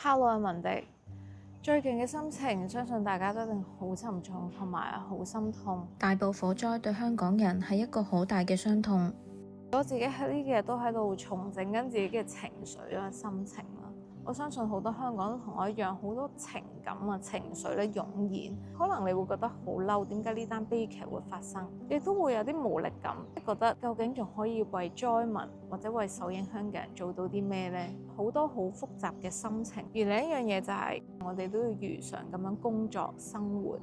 Hello，阿文迪，最近嘅心情，相信大家都一定好沉重，同埋好心痛。大埔火災對香港人係一個好大嘅傷痛。我自己喺呢幾日都喺度重整緊自己嘅情緒啦、心情啦。我相信好多香港都同我一樣，好多情感啊、情緒咧湧現。可能你會覺得好嬲，點解呢單悲劇會發生？亦都會有啲無力感，覺得究竟仲可以為災民或者為受影響嘅人做到啲咩呢？好多好複雜嘅心情。而另一樣嘢就係，我哋都要如常咁樣工作生活。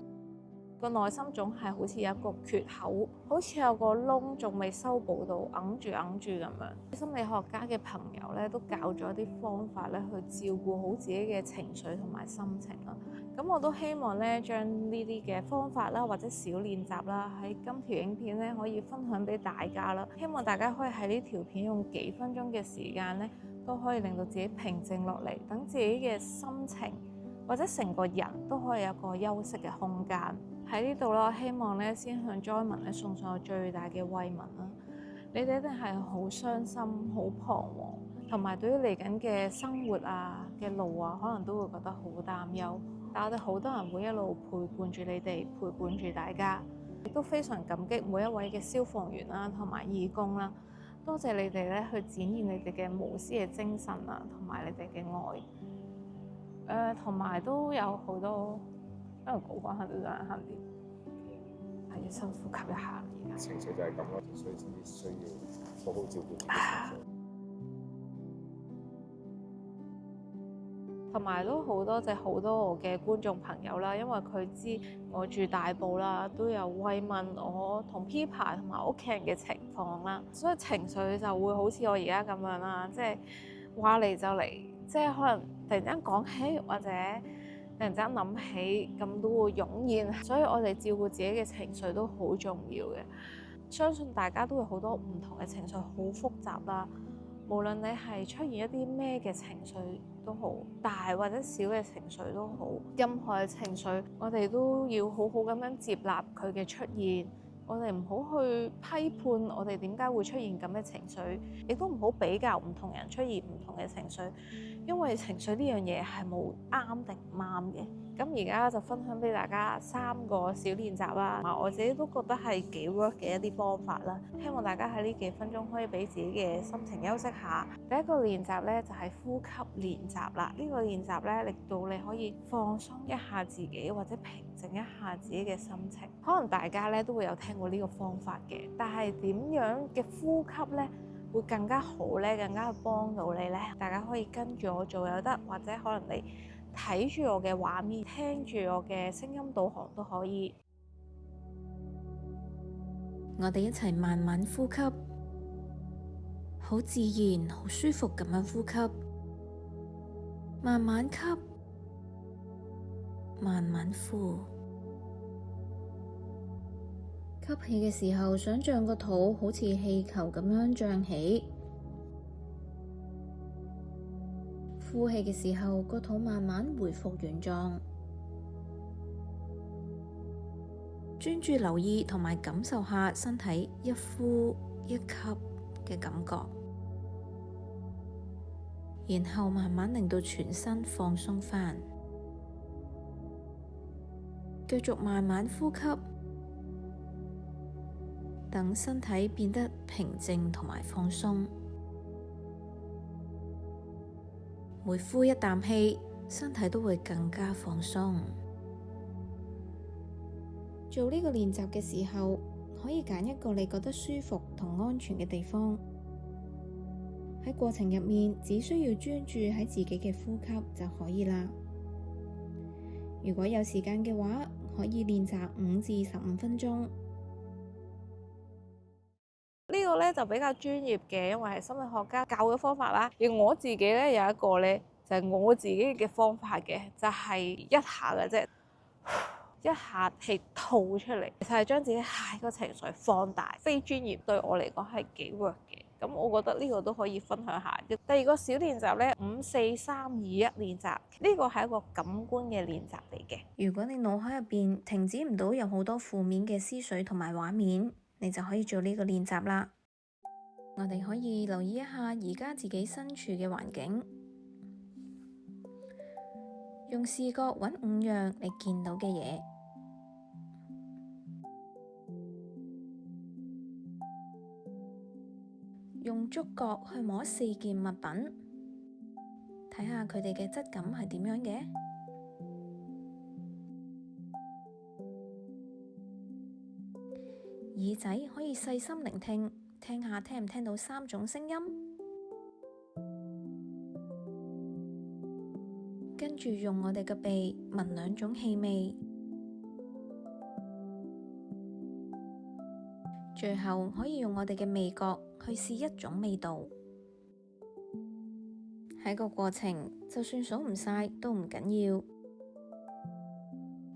個內心總係好似有一個缺口，好似有個窿仲未修補到，揞住咁樣。心理學家嘅朋友咧都教咗一啲方法咧去照顧好自己嘅情緒同埋心情啦。咁我都希望咧將呢啲嘅方法啦或者小練習啦喺今條影片咧可以分享俾大家啦。希望大家可以喺呢條片用幾分鐘嘅時間咧都可以令到自己平靜落嚟，等自己嘅心情或者成個人都可以有個休息嘅空間。喺呢度啦，希望咧先向災民咧送上最大嘅慰問啦。你哋一定係好傷心、好彷徨，同埋對於嚟緊嘅生活啊嘅路啊，可能都會覺得好擔憂。但我哋好多人會一路陪伴住你哋，陪伴住大家，亦都非常感激每一位嘅消防員啦，同埋義工啦。多謝你哋咧去展現你哋嘅無私嘅精神啊，同埋你哋嘅愛。同埋都有好多。因為講講下都想喊啲，係要深呼吸一下。而家情緒就係咁咯，所以先至需要好好照顧自己情緒。同埋都好多謝好多我嘅觀眾朋友啦，因為佢知我住大埔啦，都有慰問我同 Pipa 同埋屋企人嘅情況啦，所以情緒就會好似我而家咁樣啦，即係話嚟就嚟，即係可能突然間講起或者突然間諗起，咁都會湧現，所以我哋照顧自己嘅情緒都好重要嘅。相信大家都會好多唔同嘅情緒，好複雜啦。無論你係出現一啲咩嘅情緒都好，大或者小嘅情緒都好，任何嘅情緒，我哋都要好好咁樣接納佢嘅出現。我哋唔好去批判我哋點解會出現咁嘅情緒，亦都唔好比較唔同人出現唔同嘅情緒，因為情緒呢樣嘢係冇啱定唔啱嘅。咁而家就分享俾大家3個小練習啦，我自己都覺得係幾 work 嘅一啲方法啦。希望大家喺呢幾分鐘可以俾自己嘅心情休息下。第一個練習咧就係呼吸練習啦。呢個練習咧令到你可以放鬆一下自己，或者平靜一下自己嘅心情。可能大家咧都會有聽過呢個方法嘅，但係點樣嘅呼吸咧會更加好咧，更加幫到你咧？大家可以跟住我做又得，或者可能你睇住我嘅畫面，聽住我嘅聲音導航都可以。我哋一齊慢慢呼吸，好自然、好舒服咁樣呼吸，慢慢吸，慢慢呼。吸氣嘅時候，想象個肚好似氣球咁樣脹起；呼氣嘅時候，個肚慢慢回復原狀。專注留意同埋感受下身體一呼一吸嘅感覺，然後慢慢令到全身放鬆返，繼續慢慢呼吸，等身體變得平靜同埋放鬆。每呼一啖氣，身體都會更加放鬆。做呢個練習嘅時候，可以揀一個你覺得舒服同安全嘅地方。喺過程入面，只需要專注喺自己嘅呼吸就可以啦。如果有時間嘅話，可以練習5至15分鐘。呢個咧就比較專業嘅，因為係心理學家教嘅方法啦。而我自己咧有一個咧就係我自己嘅方法嘅，就係一下嘅啫。一下氣吐出嚟，就係將自己下個情緒放大。非專業對我嚟講係幾 work 嘅，咁我覺得呢個都可以分享下。第二個小練習咧，5、4、3、2、1練習，呢個係一個感官嘅練習嚟嘅。如果你腦海入邊停止唔到有好多負面嘅思緒同埋畫面，你就可以做呢個練習啦。我哋可以留意一下而家自己身處嘅環境，用視覺揾5樣你見到嘅嘢，用觸覺去摸4件物品，睇下佢哋嘅質感係點樣嘅。耳仔可以細心聆聽，聽下聽唔聽到3種聲音。跟住用我哋嘅鼻聞2種氣味，最後可以用我哋嘅味覺去試1種味道。喺個過程，就算數唔晒都唔緊要，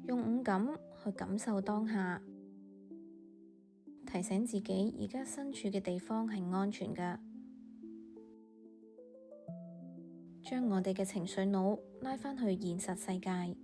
用五感去感受當下，提醒自己而家身處嘅地方係安全㗎，將我哋嘅情緒腦拉返去現實世界。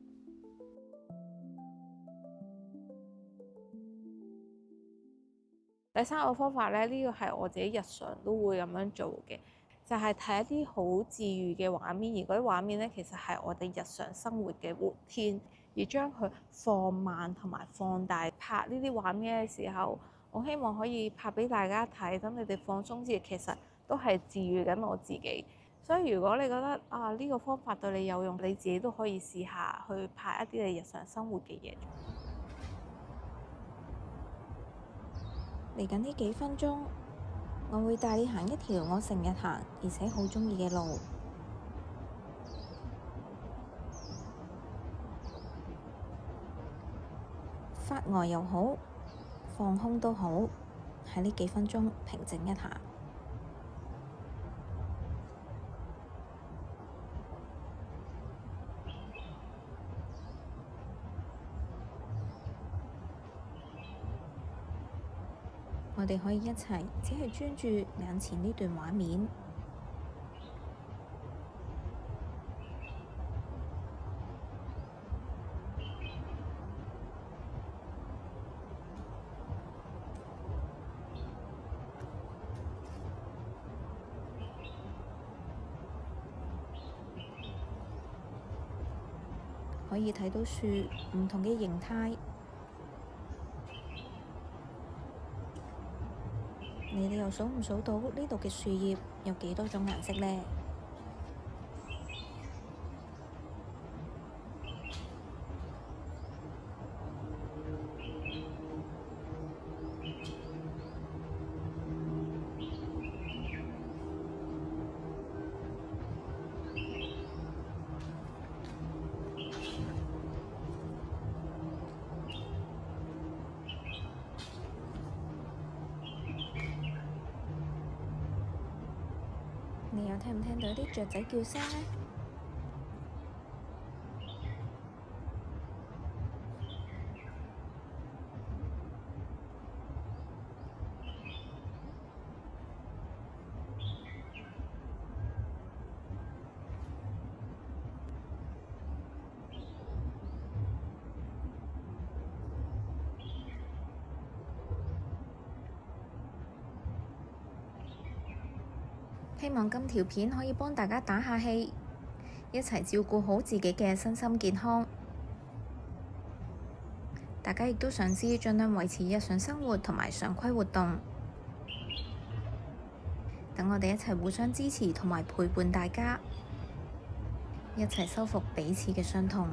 第3個方法呢，呢個係我自己日常都會咁樣做嘅，就係睇一啲好治癒嘅畫面，而嗰啲畫面呢，其實係我哋日常生活嘅活天，而將佢放慢同埋放大。拍呢啲畫面嘅時候，我希望可以拍俾大家睇，等你哋放鬆啲，其實都係治癒緊我自己。所以如果你覺得呢個方法對你有用，你自己都可以試下去拍一啲你日常生活嘅嘢。嚟緊呢幾分鐘，我會帶你行一條我成日行而且好鍾意嘅路。發呆又好，放空都好，喺呢幾分鐘平靜一下。我哋可以一齊只係專注眼前呢段畫面，可以睇到樹唔同嘅形態。你哋又數唔數到呢度嘅樹葉有幾多種顏色呢？你又聽唔聽到啲雀仔叫聲呢？希望今條片可以幫大家打下氣，一齊照顧好自己嘅身心健康。大家亦都嘗試盡量維持日常生活同埋常規活動，等我哋一齊互相支持同埋陪伴大家，一齊修復彼此嘅傷痛。